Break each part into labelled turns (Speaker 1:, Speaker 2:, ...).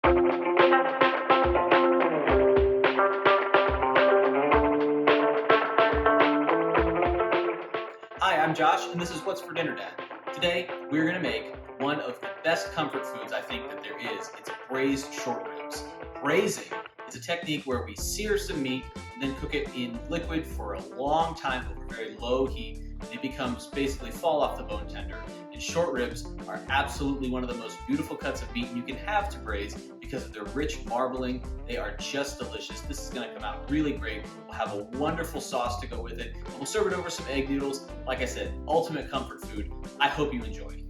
Speaker 1: Hi, I'm Josh, and this is What's for Dinner Dad. Today, we're going to make one of the best comfort foods I think that there is. It's braised short ribs. Braising is a technique where we sear some meat and then cook it in liquid for a long time over very low heat. And it becomes basically fall off the bone tender. And short ribs are absolutely one of the most beautiful cuts of meat you can have to braise because of their rich marbling. They are just delicious. This is going to come out really great. We'll have a wonderful sauce to go with it. And we'll serve it over some egg noodles. Like I said, ultimate comfort food. I hope you enjoy.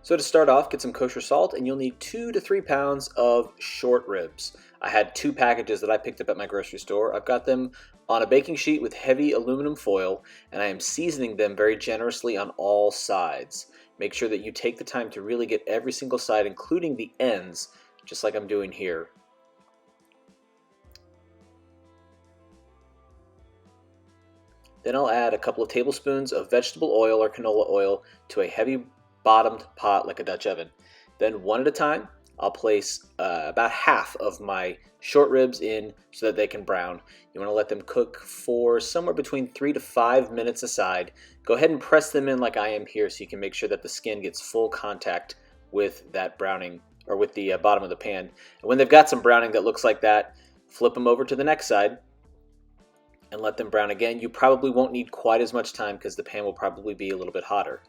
Speaker 2: So to start off, get some kosher salt, and you'll need 2 to 3 pounds of short ribs. I had 2 packages that I picked up at my grocery store. I've got them on a baking sheet with heavy aluminum foil, and I am seasoning them very generously on all sides. Make sure that you take the time to really get every single side, including the ends, just like I'm doing here. Then I'll add a couple of tablespoons of vegetable oil or canola oil to a heavy bottomed pot like a Dutch oven. Then one at a time, I'll place about half of my short ribs in so that they can brown. You want to let them cook for somewhere between 3 to 5 minutes aside. Go ahead and press them in like I am here so you can make sure that the skin gets full contact with that browning or with the bottom of the pan. And when they've got some browning that looks like that, flip them over to the next side and let them brown again. You probably won't need quite as much time because the pan will probably be a little bit hotter.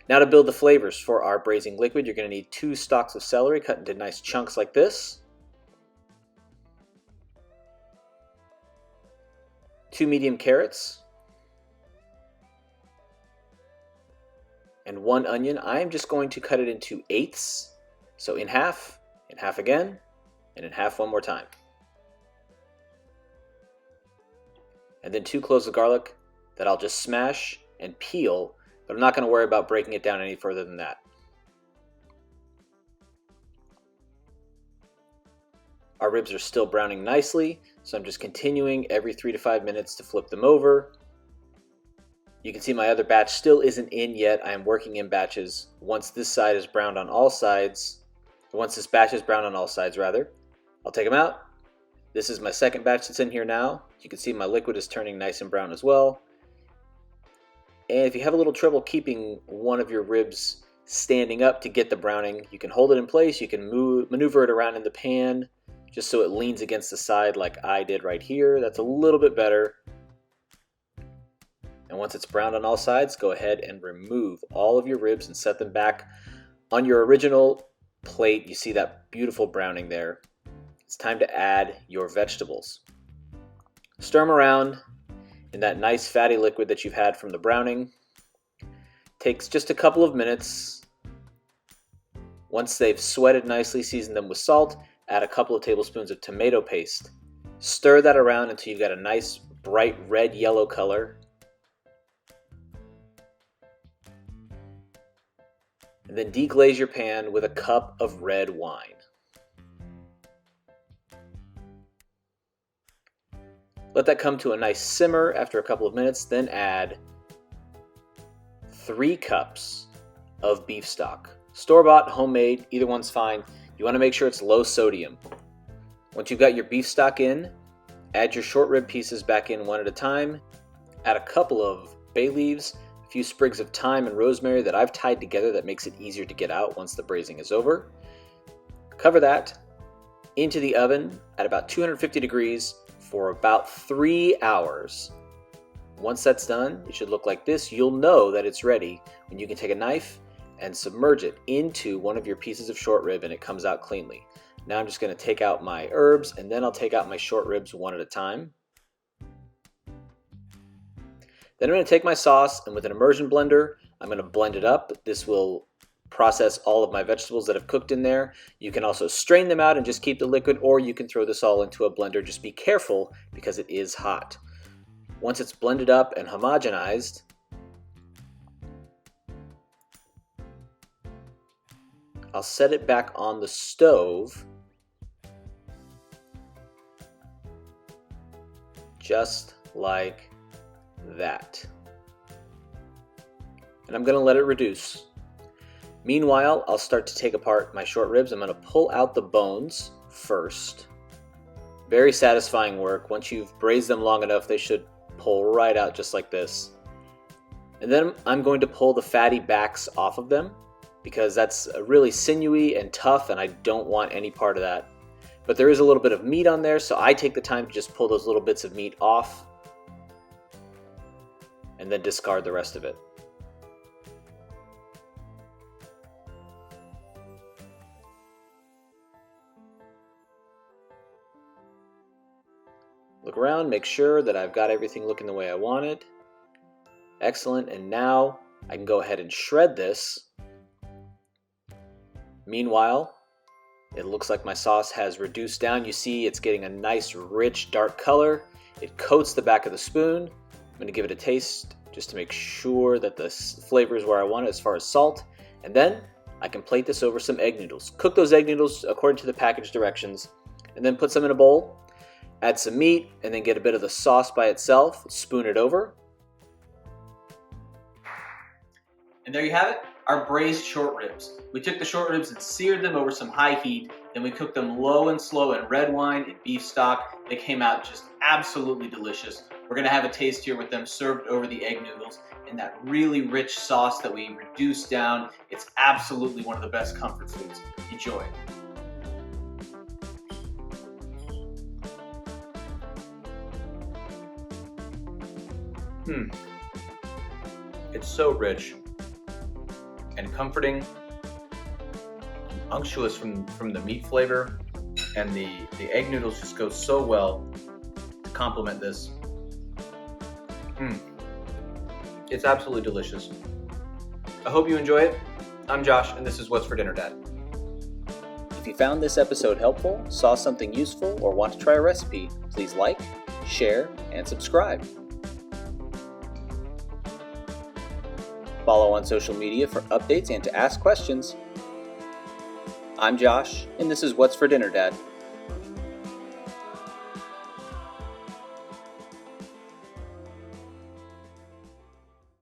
Speaker 2: Now to build the flavors for our braising liquid, you're going to need 2 stalks of celery cut into nice chunks like this, 2 medium carrots, and 1 onion. I am just going to cut it into eighths, so in half again, and in half one more time. And then 2 cloves of garlic that I'll just smash and peel, but I'm not going to worry about breaking it down any further than that. Our ribs are still browning nicely, so I'm just continuing every 3 to 5 minutes to flip them over. You can see my other batch still isn't in yet. I am working in batches. Once this batch is browned on all sides, I'll take them out. This is my second batch that's in here now. You can see my liquid is turning nice and brown as well. And if you have a little trouble keeping one of your ribs standing up to get the browning, you can hold it in place, you can maneuver it around in the pan just so it leans against the side like I did right here. That's a little bit better. And once it's browned on all sides, go ahead and remove all of your ribs and set them back on your original plate. You see that beautiful browning there. It's time to add your vegetables. Stir them around in that nice fatty liquid that you've had from the browning. Takes just a couple of minutes. Once they've sweated nicely, season them with salt. Add a couple of tablespoons of tomato paste. Stir that around until you've got a nice bright red-yellow color. And then deglaze your pan with a cup of red wine. Let that come to a nice simmer after a couple of minutes, then add 3 cups of beef stock. Store-bought, homemade, either one's fine. You want to make sure it's low sodium. Once you've got your beef stock in, add your short rib pieces back in one at a time. Add a couple of bay leaves, a few sprigs of thyme and rosemary that I've tied together that makes it easier to get out once the braising is over. Cover that into the oven at about 250 degrees for about 3 hours. Once that's done, it should look like this. You'll know that it's ready when you can take a knife and submerge it into one of your pieces of short rib and it comes out cleanly. Now I'm just going to take out my herbs and then I'll take out my short ribs one at a time. Then I'm going to take my sauce and with an immersion blender, I'm going to blend it up. This will process all of my vegetables that have cooked in there. You can also strain them out and just keep the liquid, or you can throw this all into a blender. Just be careful because it is hot. Once it's blended up and homogenized, I'll set it back on the stove just like that. And I'm going to let it reduce. Meanwhile, I'll start to take apart my short ribs. I'm going to pull out the bones first. Very satisfying work. Once you've braised them long enough, they should pull right out just like this. And then I'm going to pull the fatty backs off of them because that's really sinewy and tough and I don't want any part of that. But there is a little bit of meat on there, so I take the time to just pull those little bits of meat off and then discard the rest of it. Look around, make sure that I've got everything looking the way I wanted. Excellent, and now I can go ahead and shred this. Meanwhile, it looks like my sauce has reduced down. You see it's getting a nice rich dark color. It coats the back of the spoon. I'm going to give it a taste just to make sure that the flavor is where I want it as far as salt. And then I can plate this over some egg noodles. Cook those egg noodles according to the package directions and then put some in a bowl. Add some meat and then get a bit of the sauce by itself. Spoon it over.
Speaker 1: And there you have it, our braised short ribs. We took the short ribs and seared them over some high heat. Then we cooked them low and slow in red wine and beef stock. They came out just absolutely delicious. We're gonna have a taste here with them served over the egg noodles and that really rich sauce that we reduced down. It's absolutely one of the best comfort foods. Enjoy. It's so rich and comforting, unctuous from the meat flavor, and the egg noodles just go so well to complement this. It's absolutely delicious. I hope you enjoy it. I'm Josh, and this is What's for Dinner, Dad.
Speaker 2: If you found this episode helpful, saw something useful, or want to try a recipe, please like, share, and subscribe. Follow on social media for updates and to ask questions. I'm Josh, and this is What's for Dinner, Dad.